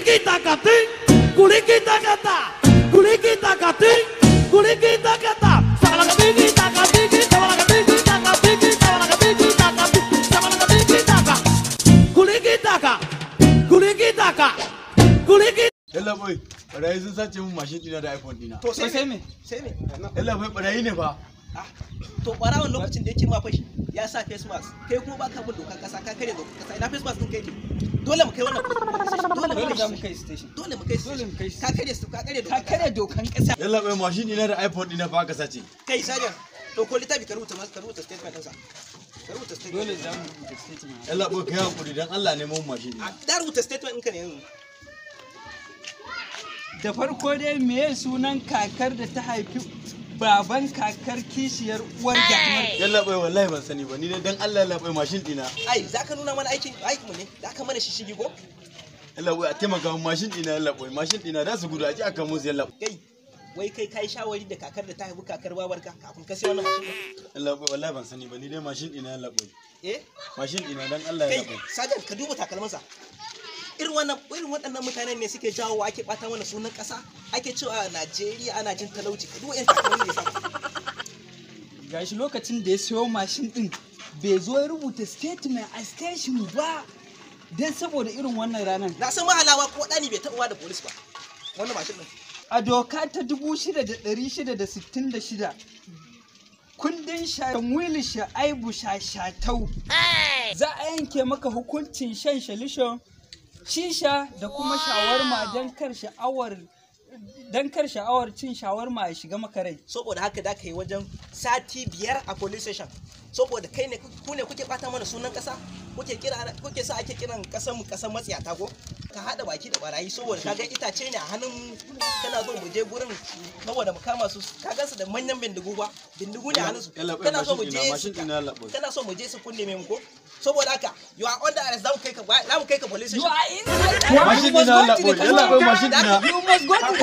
Kulikita kating, kulikita kata, kulikita kating, kulikita kata. Sabalakatiki takatiki, sabalakatiki takatiki, sabalakatiki takatiki, sabalakatiki taka. Kulikita ka, kulikita ka, kulikita. Yalla boy, barayi sun sace mun mashin dina da iPhone dina. To sai me? Sai me? Yalla boy, barayi ne fa. To barawon lokacin da yake ma fashi ya sa face mask. Kai kuma baka bin dokar kasa, ka kare dokar kasa. Ina face mask din kai ne. Dole mu kai wannan dole mu kai station. Dole mu kai station. Ka kare dokar kasa. Ka kare dokar kasa. Yalla boy, mashin dina da iPhone dina fa aka sace. Kai sajan. To ko littafi ka rubuta statement ɗinsa. Ka rubuta statement. Dole za mu rubuta statement. Yalla boy, kai hakuri dan Allah ne mun mashin dina. Da rubuta statement ɗinka ne yanzu. Da farko dai meye sunan kakar da ta haifi baban kakar kishiyar uwar gyamar? Yalla boy, wallahi ban sani ba, ni dai dan Allah yalla boy mashin dina. Ai zaka nuna mana aikin mu ne, zaka mana shishigi ko? Yalla boy, a taimaka mun mashin dina yalla boy, mashin dina da su gudu a ji aka musu yalla. Kai wai kai shawari da kakar da ta haifi kakar babarka kafin ka sai wannan mashin? Yalla boy, wallahi ban sani ba, ni dai mashin dina yalla boy. Mashin dina dan Allah yalla boy. Kai sajan ka duba takalmansa. Irin waɗannan mutanen ne suke jawo ake ɓata mana sunan ƙasa, ake cewa Najeriya ana jin talauci. Ka duba yan takalmin da ya sa. Gashi lokacin da ya sayo mashin din bai zo ya rubuta statement a station ba dan saboda irin wannan ranar. Na san mahalawa ko ɗani bai taɓa da polis ba wannan mashin din. A doka ta 6666 kundin Shamwili Sha'aibu Shashatau za a yanke maka hukuncin shan shalisho shisha da kuma shawarma don kar sha'awar cin shawarma ya shiga maka rai. Saboda haka da ka yi wajen sati 5 a police station. Saboda ku ne kuke bata mana sunan kasa, kuke sa ake kiran kasan matsiyata ko? Ka hada baki da barayi saboda ka ga itace ne a hannun kana zo mu je gurin saboda mu kama su, ka gansu da manyan bindigu ne a hannun su. Kana so mu je su kunne mai ko? Saboda haka you are under arrest, za mu kai ka police station. You are inside. Mashin dina yalla boy, yalla boy mashin dina. You must go to the